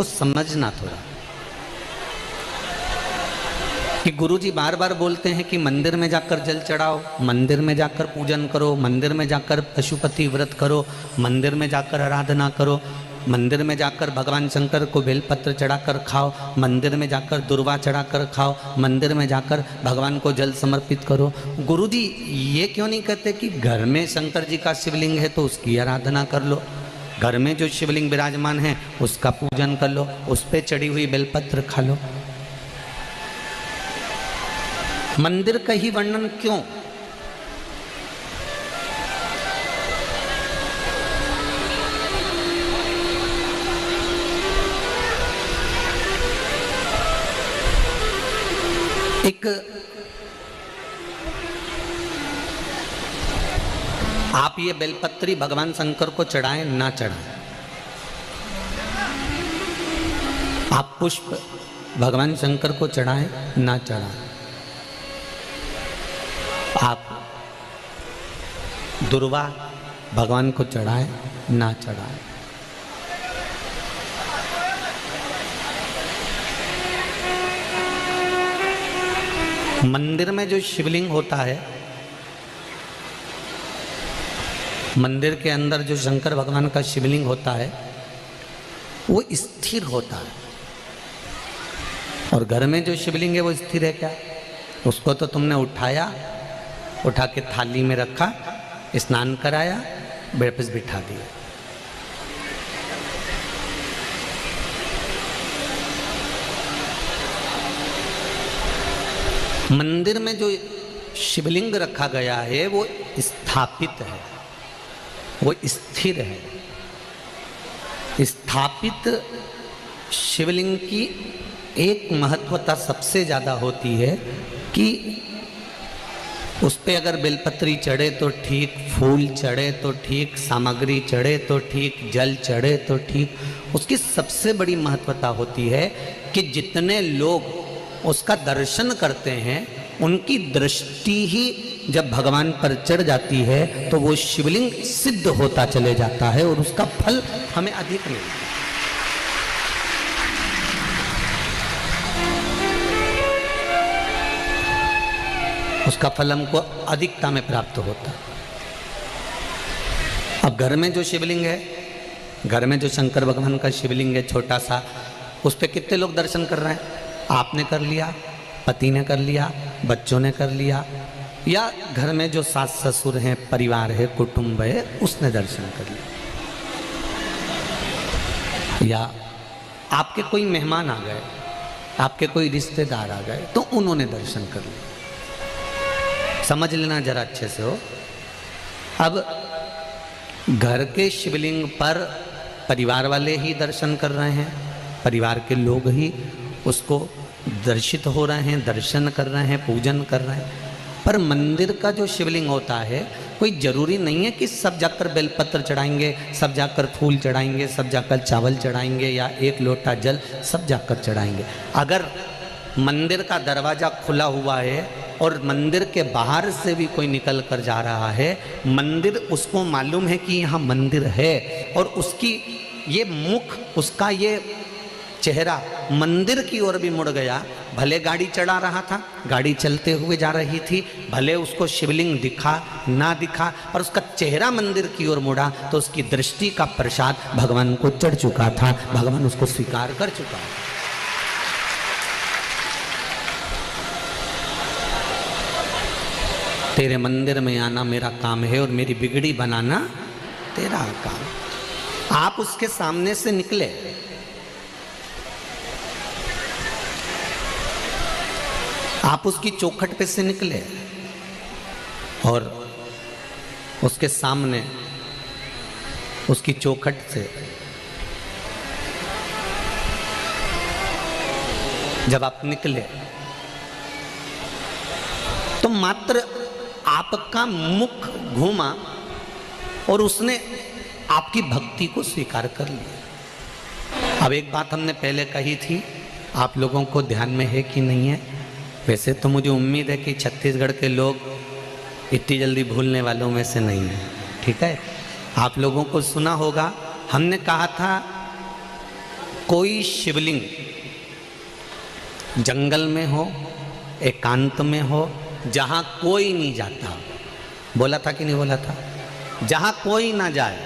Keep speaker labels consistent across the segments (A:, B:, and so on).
A: इसको समझना थोड़ा कि गुरुजी बार बार बोलते हैं कि मंदिर में जाकर जल चढ़ाओ, मंदिर में जाकर पूजन करो, मंदिर में जाकर पशुपति व्रत करो, मंदिर में जाकर आराधना करो, मंदिर में जाकर भगवान शंकर को बेलपत्र चढ़ाकर खाओ, मंदिर में जाकर दुर्वा चढ़ाकर खाओ, मंदिर में जाकर भगवान को जल समर्पित करो। गुरुजी ये क्यों नहीं कहते कि घर में शंकर जी का शिवलिंग है तो उसकी आराधना कर लो, घर में जो शिवलिंग विराजमान है उसका पूजन कर लो, उस पर चढ़ी हुई बेलपत्र खा लो। मंदिर का ही वर्णन क्यों? एक आप ये बेलपत्री भगवान शंकर को चढ़ाएं ना चढ़ाएं, आप पुष्प भगवान शंकर को चढ़ाएं ना चढ़ाएं, आप दुर्वा भगवान को चढ़ाएं ना चढ़ाएं, मंदिर में जो शिवलिंग होता है, मंदिर के अंदर जो शंकर भगवान का शिवलिंग होता है वो स्थिर होता है, और घर में जो शिवलिंग है वो स्थिर है क्या? उसको तो तुमने उठाया, उठा के थाली में रखा, स्नान कराया, वापस बिठा दिया। मंदिर में जो शिवलिंग रखा गया है वो स्थापित है, वो स्थिर है। स्थापित शिवलिंग की एक महत्वता सबसे ज़्यादा होती है कि उस पर अगर बेलपत्री चढ़े तो ठीक, फूल चढ़े तो ठीक, सामग्री चढ़े तो ठीक, जल चढ़े तो ठीक। उसकी सबसे बड़ी महत्वता होती है कि जितने लोग उसका दर्शन करते हैं उनकी दृष्टि ही जब भगवान पर चढ़ जाती है तो वो शिवलिंग सिद्ध होता चले जाता है और उसका फल हमें अधिक मिलता है। उसका फल हमको अधिकता में प्राप्त होता है। अब घर में जो शिवलिंग है, घर में जो शंकर भगवान का शिवलिंग है छोटा सा, उस पर कितने लोग दर्शन कर रहे हैं? आपने कर लिया, पति ने कर लिया, बच्चों ने कर लिया, या घर में जो सास ससुर हैं, परिवार है, कुटुंब है, उसने दर्शन कर लिया, या आपके कोई मेहमान आ गए, आपके कोई रिश्तेदार आ गए तो उन्होंने दर्शन कर लिया। समझ लेना जरा अच्छे से हो। अब घर के शिवलिंग पर परिवार वाले ही दर्शन कर रहे हैं, परिवार के लोग ही उसको दर्शित हो रहे हैं, दर्शन कर रहे हैं, पूजन कर रहे हैं। पर मंदिर का जो शिवलिंग होता है, कोई ज़रूरी नहीं है कि सब जाकर बेलपत्र चढ़ाएंगे, सब जाकर फूल चढ़ाएंगे, सब जाकर चावल चढ़ाएंगे, या एक लोटा जल सब जाकर चढ़ाएंगे। अगर मंदिर का दरवाज़ा खुला हुआ है और मंदिर के बाहर से भी कोई निकल कर जा रहा है, मंदिर उसको मालूम है कि यहाँ मंदिर है, और उसकी ये मुख, उसका ये चेहरा मंदिर की ओर भी मुड़ गया। भले गाड़ी चढ़ा रहा था, गाड़ी चलते हुए जा रही थी, भले उसको शिवलिंग दिखा ना दिखा, पर उसका चेहरा मंदिर की ओर मुड़ा तो उसकी दृष्टि का प्रसाद भगवान को चढ़ चुका था, भगवान उसको स्वीकार कर चुका। तेरे मंदिर में आना मेरा काम है और मेरी बिगड़ी बनाना तेरा काम। आप उसके सामने से निकले, आप उसकी चौखट पे से निकले और उसके सामने उसकी चौखट से जब आप निकले तो मात्र आपका मुख घूमा और उसने आपकी भक्ति को स्वीकार कर लिया। अब एक बात हमने पहले कही थी, आप लोगों को ध्यान में है कि नहीं है? वैसे तो मुझे उम्मीद है कि छत्तीसगढ़ के लोग इतनी जल्दी भूलने वालों में से नहीं है, ठीक है? आप लोगों को सुना होगा, हमने कहा था कोई शिवलिंग जंगल में हो, एकांत में हो, जहाँ कोई नहीं जाता, बोला था कि नहीं बोला था, जहाँ कोई ना जाए,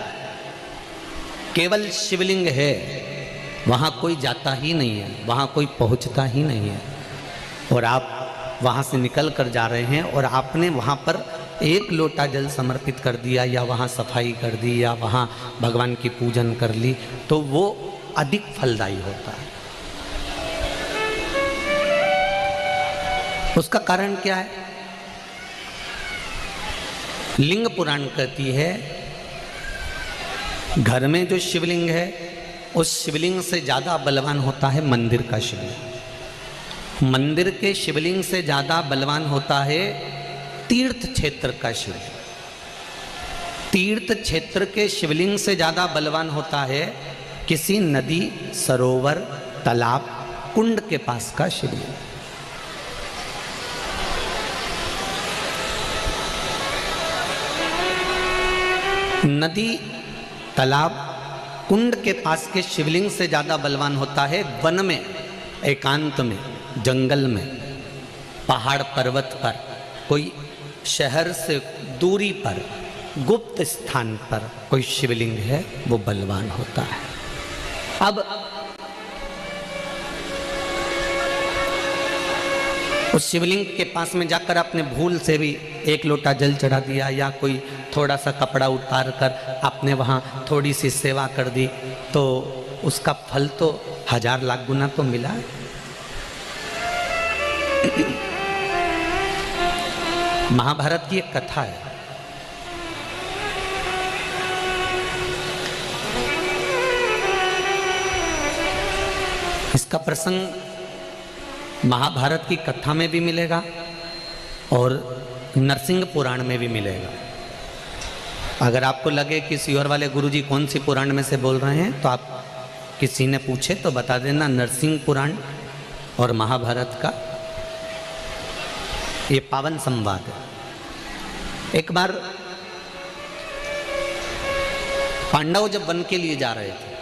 A: केवल शिवलिंग है, वहाँ कोई जाता ही नहीं है, वहाँ कोई पहुँचता ही नहीं है, और आप वहाँ से निकल कर जा रहे हैं और आपने वहाँ पर एक लोटा जल समर्पित कर दिया या वहाँ सफाई कर दी या वहाँ भगवान की पूजन कर ली, तो वो अधिक फलदायी होता है। उसका कारण क्या है? लिंग पुराण कहती है, घर में जो शिवलिंग है उस शिवलिंग से ज़्यादा बलवान होता है मंदिर का शिवलिंग। मंदिर के शिवलिंग से ज़्यादा बलवान होता है तीर्थ क्षेत्र का शिवलिंग। तीर्थ क्षेत्र के शिवलिंग से ज़्यादा बलवान होता है किसी नदी, सरोवर, तालाब, कुंड के पास का शिवलिंग। नदी, तालाब, कुंड के पास के शिवलिंग से ज़्यादा बलवान होता है वन में, एकांत में, जंगल में, पहाड़ पर्वत पर, कोई शहर से दूरी पर, गुप्त स्थान पर कोई शिवलिंग है, वो बलवान होता है। अब उस शिवलिंग के पास में जाकर आपने भूल से भी एक लोटा जल चढ़ा दिया या कोई थोड़ा सा कपड़ा उतार कर आपने वहाँ थोड़ी सी सेवा कर दी, तो उसका फल तो 1000 लाख गुना तो मिला है। महाभारत की एक कथा है, इसका प्रसंग महाभारत की कथा में भी मिलेगा और नरसिंह पुराण में भी मिलेगा। अगर आपको लगे कि सियोर वाले गुरुजी कौन सी पुराण में से बोल रहे हैं, तो आप किसी ने पूछे तो बता देना, नरसिंह पुराण और महाभारत का ये पावन संवाद है। एक बार पांडव जब वन के लिए जा रहे थे,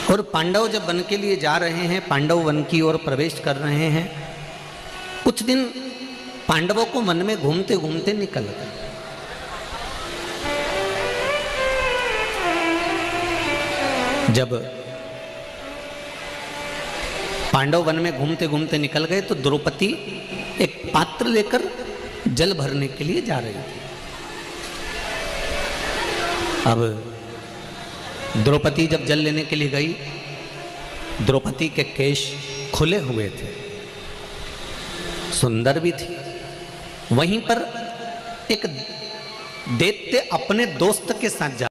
A: और पांडव जब वन के लिए जा रहे हैं, पांडव वन की ओर प्रवेश कर रहे हैं, कुछ दिन पांडवों को वन में घूमते घूमते निकल गए। जब पांडव वन में घूमते घूमते निकल गए तो द्रौपदी एक पात्र लेकर जल भरने के लिए जा रही थी। अब द्रौपदी जब जल लेने के लिए गई, द्रौपदी के केश खुले हुए थे, सुंदर भी थी। वहीं पर एक दैत्य अपने दोस्त के साथ जा